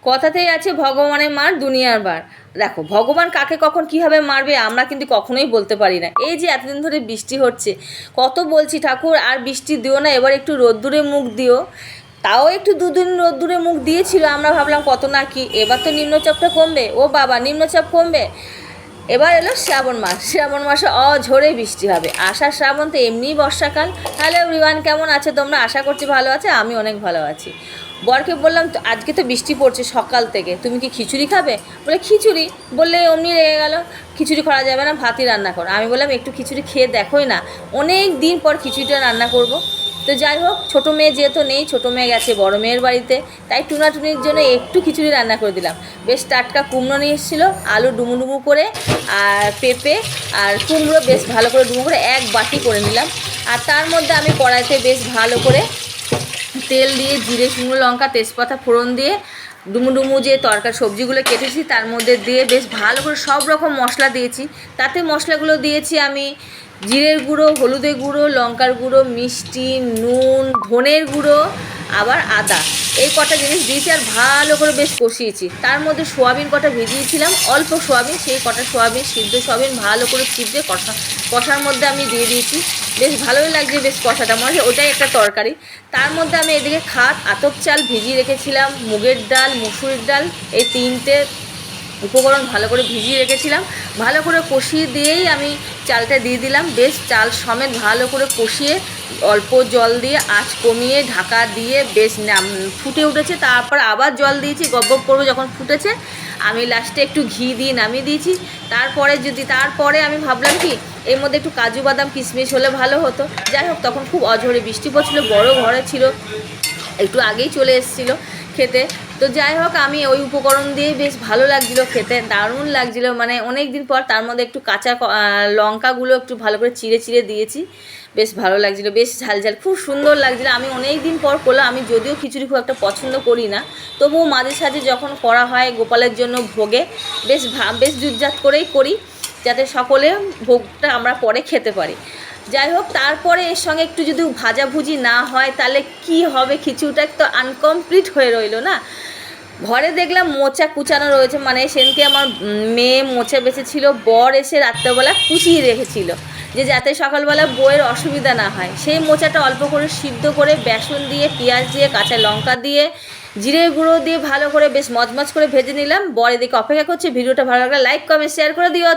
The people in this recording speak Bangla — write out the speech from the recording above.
কথাতেই আছে ভগবানের মার দুনিয়ার বার। দেখো ভগবান কাকে কখন কীভাবে মারবে আমরা কিন্তু কখনোই বলতে পারি না। এই যে এতদিন ধরে বৃষ্টি হচ্ছে, কত বলছি ঠাকুর আর বৃষ্টি দিও না, এবার একটু রোদ্দুরে মুখ দিও। তাও একটু দুদিন রোদ্দুরে মুখ দিয়েছিল, আমরা ভাবলাম কত না কি, এবার তো নিম্নচাপটা কমবে, ও বাবা নিম্নচাপ কমবে। এবার এলো শ্রাবণ মাস, শ্রাবণ মাসে অঝরে বৃষ্টি হবে। আষাঢ় শ্রাবণ তো এমনিই বর্ষাকাল। হ্যালো এভরিওয়ান, কেমন আছে তোমরা? আশা করছি ভালো আছে, আমি অনেক ভালো আছি। বরকে বললাম তো আজকে তো বৃষ্টি পড়ছে সকাল থেকে, তুমি কি খিচুড়ি খাবে? বলে খিচুড়ি, বললে অমনি রেগে গেল, খিচুড়ি করা যাবে না, ভাতই রান্না করো। আমি বললাম একটু খিচুড়ি খেয়ে দেখোই না, অনেক দিন পর খিচুড়িটা রান্না করব। তো যাই হোক, ছোটো মেয়ে যেহেতু নেই, ছোটো মেয়ে গেছে বড় মেয়ের বাড়িতে, তাই টুনাটুনির জন্য একটু খিচুড়ি রান্না করে দিলাম। বেশ টাটকা কুমড়ো নিয়ে এসেছিলো, আলু ডুমু ডুমু করে, আর পেঁপে আর কুমড়ো বেশ ভালো করে ডুমু করে এক বাটি করে নিলাম। আর তার মধ্যে আমি কড়াইতে বেশ ভালো করে তেল দিয়ে জিরে শুকনো লঙ্কা তেজপাতা ফোড়ন দিয়ে ডুমু ডুমু যে তরকারি সবজিগুলো কেটেছি তার মধ্যে দিয়ে বেশ ভালো করে সব রকম মশলা দিয়েছি। তাতে মশলাগুলো দিয়েছি আমি জিরের গুঁড়ো, হলুদের গুঁড়ো, লঙ্কার গুঁড়ো, মিষ্টি, নুন, ধনের গুঁড়ো, আবার আদা, এই কটা জিনিস দিয়েছি আর ভালো করে বেশ কষিয়েছি। তার মধ্যে সোয়াবিন কটা ভিজিয়েছিলাম, অল্প সোয়াবিন, সেই কটা সোয়াবিন সিদ্ধ সোয়াবিন ভালো করে ছিদ্রে কষার মধ্যে আমি দিয়ে দিয়েছি। বেশ ভালোই লাগছে বেশ কষাটা, মনে হয় ওটাই একটা তরকারি। তার মধ্যে আমি এদিকে আতপ চাল ভিজিয়ে রেখেছিলাম, মুগের ডাল, মুসুরির ডাল, এই তিনটে উপকরণ ভালো করে ভিজিয়ে রেখেছিলাম। ভালো করে কষিয়ে দিয়েই আমি চালটা দিয়ে দিলাম। বেশ চাল সমেত ভালো করে কষিয়ে অল্প জল দিয়ে আঁচ কমিয়ে ঢাকা দিয়ে বেশ ফুটে উঠেছে। তারপর আবার জল দিয়েছি, গবগব করবো যখন ফুটেছে, আমি লাস্টে একটু ঘি দিয়ে নামিয়ে দিয়েছি। তারপরে আমি ভাবলাম কি এর মধ্যে একটু কাজু বাদাম কিশমিশ হলে ভালো হতো। যাই হোক, তখন খুব অঝরে বৃষ্টি পড়ছিল, বড় ঘরে ছিল, একটু আগেই চলে এসেছিলো খেতে। তো যাই হোক, আমি ওই উপকরণ দিয়ে বেশ ভালো লাগছিলো খেতে, দারুণ লাগছিলো, মানে অনেক দিন পর। তার মধ্যে একটু কাঁচা লঙ্কাগুলো একটু ভালো করে চিড়ে চিড়ে দিয়েছি, বেশ ভালো লাগছিলো, বেশ ঝালঝাল, খুব সুন্দর লাগছিলো। আমি অনেক দিন পর করলাম। আমি যদিও খিচুড়ি খুব একটা পছন্দ করি না, তবুও মাঝে সাঝে যখন করা হয় গোপালের জন্য ভোগে, বেশ জুতজাত করেই করি, যাতে সকলে ভোগটা আমরা পরে খেতে পারি। যাই হোক, তারপরে এর সঙ্গে একটু যদি ভাজাভুজি না হয় তাহলে কি হবে, খিচুড়িটা তো আনকমপ্লিট হয়ে রইলো না। ঘরে দেখলাম মোচা কুচানো রয়েছে, মানে সেদিনকে আমার মেয়ে মোচা বেঁচেছিল, বর এসে রাত্রেবেলা কুচিয়ে রেখেছিল, যে যাতে সকালবেলা বইয়ের অসুবিধা না হয়। সেই মোচাটা অল্প করে সিদ্ধ করে বেসন দিয়ে, পেঁয়াজ দিয়ে, কাঁচা লঙ্কা দিয়ে, জিরের গুঁড়ো দিয়ে ভালো করে বেশ মচমচ করে ভেজে নিলাম। বর এদিকে অপেক্ষা করছে। ভিডিওটা ভালো লাগলে লাইক কমেন্ট শেয়ার করে দিও।